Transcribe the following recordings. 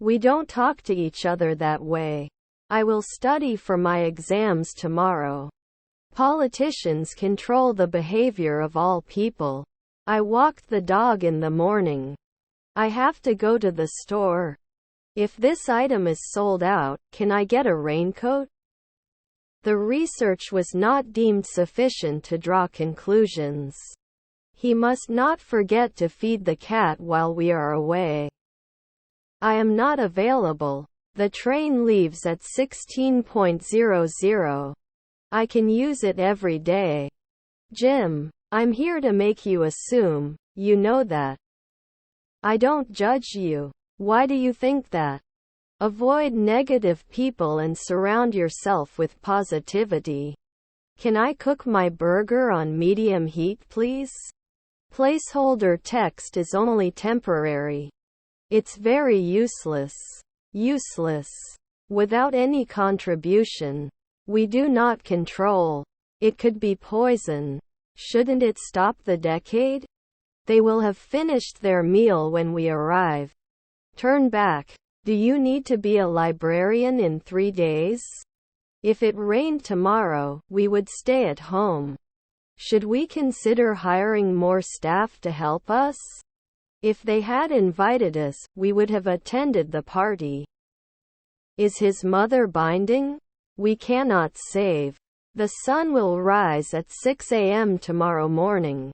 We don't talk to each other that way. I will study for my exams tomorrow. Politicians control the behavior of all people. I walked the dog in the morning. I have to go to the store. If this item is sold out, can I get a raincoat? The research was not deemed sufficient to draw conclusions. He must not forget to feed the cat while we are away. I am not available. The train leaves at 16:00. I can use it every day. Jim, I'm here to make you assume, you know that. I don't judge you. Why do you think that? Avoid negative people and surround yourself with positivity. Can I cook my burger on medium heat, please? Placeholder text is only temporary. It's very useless. Useless. Without any contribution. We do not control. It could be poison. Shouldn't it stop the decade? They will have finished their meal when we arrive. Turn back. Do you need to be a librarian in 3 days? If it rained tomorrow, we would stay at home. Should we consider hiring more staff to help us? If they had invited us, we would have attended the party. Is his mother binding? We cannot save. The sun will rise at 6 a.m. tomorrow morning.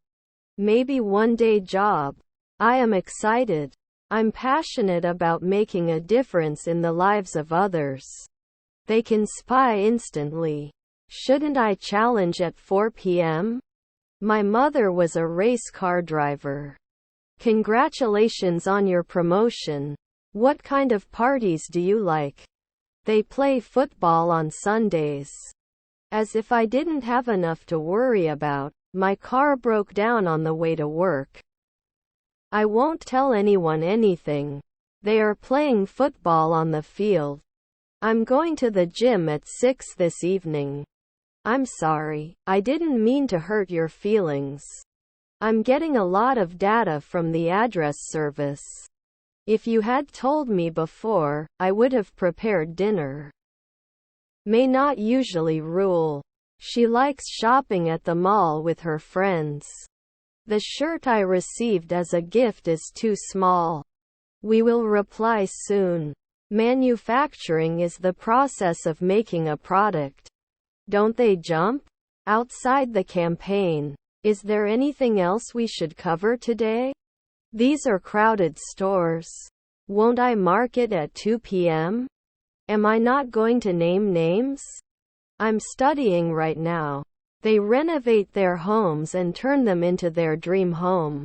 Maybe one-day job. I am excited. I'm passionate about making a difference in the lives of others. They can spy instantly. Shouldn't I challenge at 4 p.m.? My mother was a race car driver. Congratulations on your promotion. What kind of parties do you like? They play football on Sundays. As if I didn't have enough to worry about, my car broke down on the way to work. I won't tell anyone anything. They are playing football on the field. I'm going to the gym at 6 this evening. I'm sorry, I didn't mean to hurt your feelings. I'm getting a lot of data from the address service. If you had told me before, I would have prepared dinner. May not usually rule. She likes shopping at the mall with her friends. The shirt I received as a gift is too small. We will reply soon. Manufacturing is the process of making a product. Don't they jump? Outside the campaign. Is there anything else we should cover today? These are crowded stores. Won't I market at 2 p.m.? Am I not going to name names? I'm studying right now. They renovate their homes and turn them into their dream home.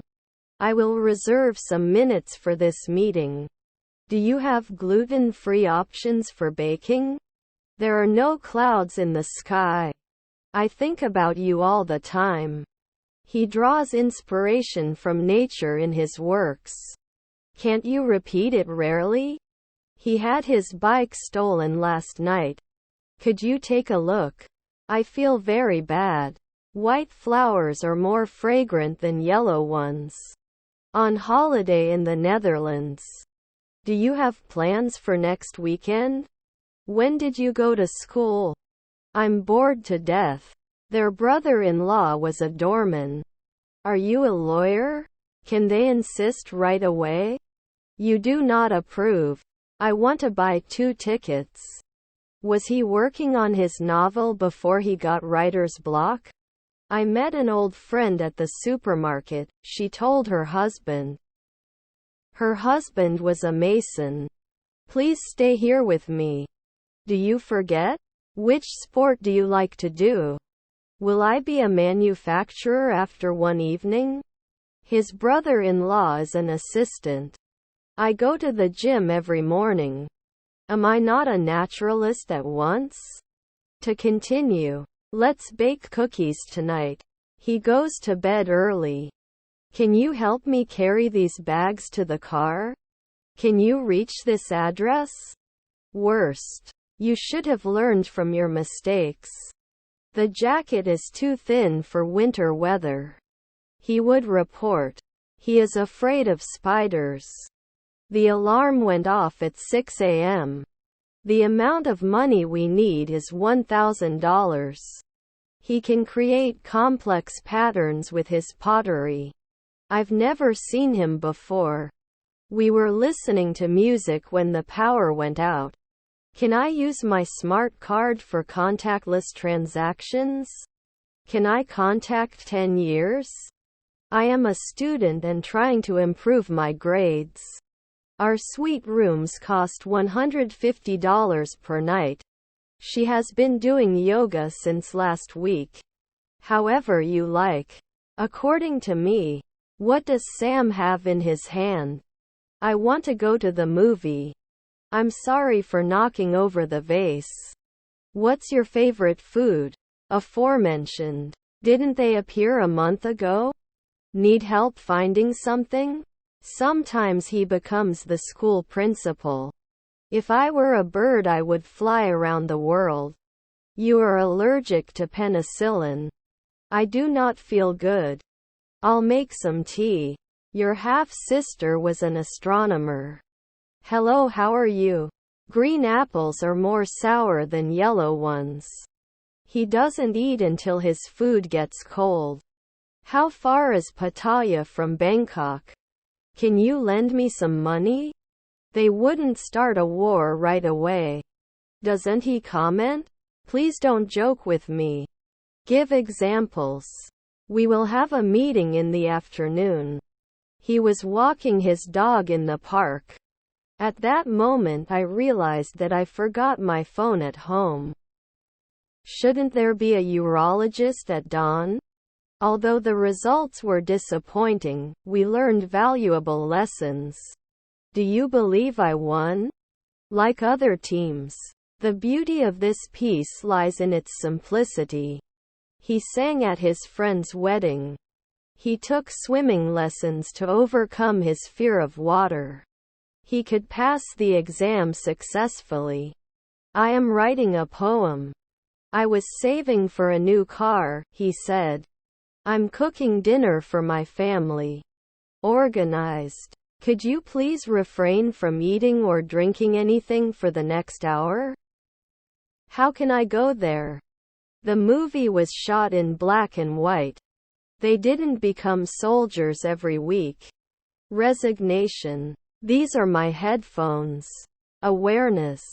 I will reserve some minutes for this meeting. Do you have gluten-free options for baking? There are no clouds in the sky. I think about you all the time. He draws inspiration from nature in his works. Can't you repeat it rarely? He had his bike stolen last night. Could you take a look? I feel very bad. White flowers are more fragrant than yellow ones. On holiday in the Netherlands. Do you have plans for next weekend? When did you go to school? I'm bored to death. Their brother-in-law was a doorman. Are you a lawyer? Can they insist right away? You do not approve. I want to buy 2 tickets. Was he working on his novel before he got writer's block? I met an old friend at the supermarket, she told her husband. Her husband was a mason. Please stay here with me. Do you forget? Which sport do you like to do? Will I be a manufacturer after one evening? His brother-in-law is an assistant. I go to the gym every morning. Am I not a naturalist at once? To continue. Let's bake cookies tonight. He goes to bed early. Can you help me carry these bags to the car? Can you reach this address? Worst. You should have learned from your mistakes. The jacket is too thin for winter weather. He would report. He is afraid of spiders. The alarm went off at 6 a.m. The amount of money we need is $1,000. He can create complex patterns with his pottery. I've never seen him before. We were listening to music when the power went out. Can I use my smart card for contactless transactions? Can I contact 10 years? I am a student and trying to improve my grades. Our suite rooms cost $150 per night. She has been doing yoga since last week. However you like. According to me. What does Sam have in his hand? I want to go to the movie. I'm sorry for knocking over the vase. What's your favorite food? Aforementioned. Didn't they appear a month ago? Need help finding something? Sometimes he becomes the school principal. If I were a bird I would fly around the world. You are allergic to penicillin. I do not feel good. I'll make some tea. Your half-sister was an astronomer. Hello, how are you? Green apples are more sour than yellow ones. He doesn't eat until his food gets cold. How far is Pattaya from Bangkok? Can you lend me some money? They wouldn't start a war right away. Doesn't he comment? Please don't joke with me. Give examples. We will have a meeting in the afternoon. He was walking his dog in the park. At that moment I realized that I forgot my phone at home. Shouldn't there be a urologist at dawn? Although the results were disappointing, we learned valuable lessons. Do you believe I won? Like other teams. The beauty of this piece lies in its simplicity. He sang at his friend's wedding. He took swimming lessons to overcome his fear of water. He could pass the exam successfully. I am writing a poem. I was saving for a new car, he said. I'm cooking dinner for my family. Organized. Could you please refrain from eating or drinking anything for the next hour? How can I go there? The movie was shot in black and white. They didn't become soldiers every week. Resignation. These are my headphones. Awareness.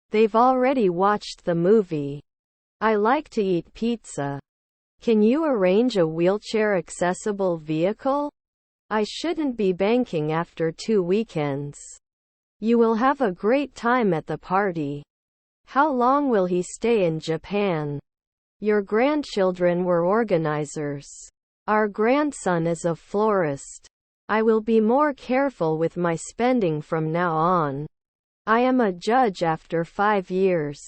They've already watched the movie. I like to eat pizza. Can you arrange a wheelchair-accessible vehicle? I shouldn't be banking after 2 weekends. You will have a great time at the party. How long will he stay in Japan? Your grandchildren were organizers. Our grandson is a florist. I will be more careful with my spending from now on. I am a judge after 5 years.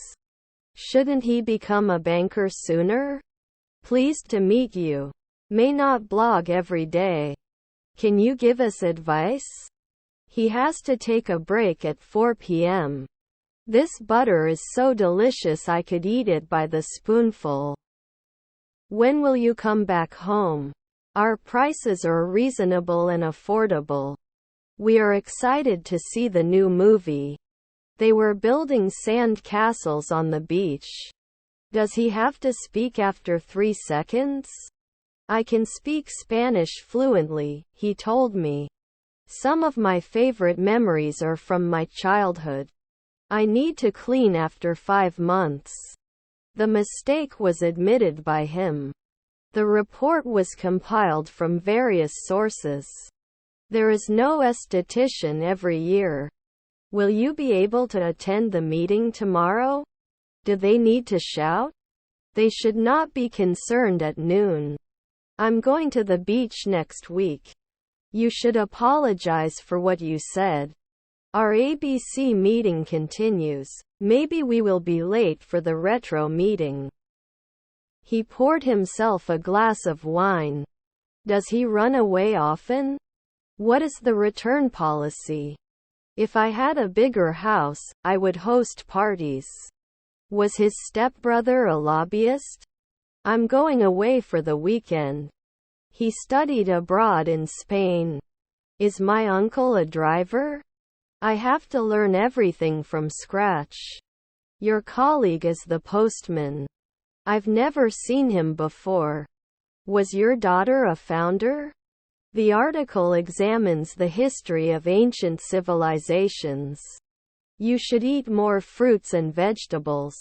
Shouldn't he become a banker sooner? Pleased to meet you. May not blog every day. Can you give us advice? He has to take a break at 4 p.m. This butter is so delicious I could eat it by the spoonful. When will you come back home? Our prices are reasonable and affordable. We are excited to see the new movie. They were building sand castles on the beach. Does he have to speak after 3 seconds? I can speak Spanish fluently, he told me. Some of my favorite memories are from my childhood. I need to clean after 5 months. The mistake was admitted by him. The report was compiled from various sources. There is no esthetician every year. Will you be able to attend the meeting tomorrow? Do they need to shout? They should not be concerned at noon. I'm going to the beach next week. You should apologize for what you said. Our ABC meeting continues. Maybe we will be late for the retro meeting. He poured himself a glass of wine. Does he run away often? What is the return policy? If I had a bigger house, I would host parties. Was his stepbrother a lobbyist? I'm going away for the weekend. He studied abroad in Spain. Is my uncle a driver? I have to learn everything from scratch. Your colleague is the postman. I've never seen him before. Was your daughter a founder? The article examines the history of ancient civilizations. You should eat more fruits and vegetables.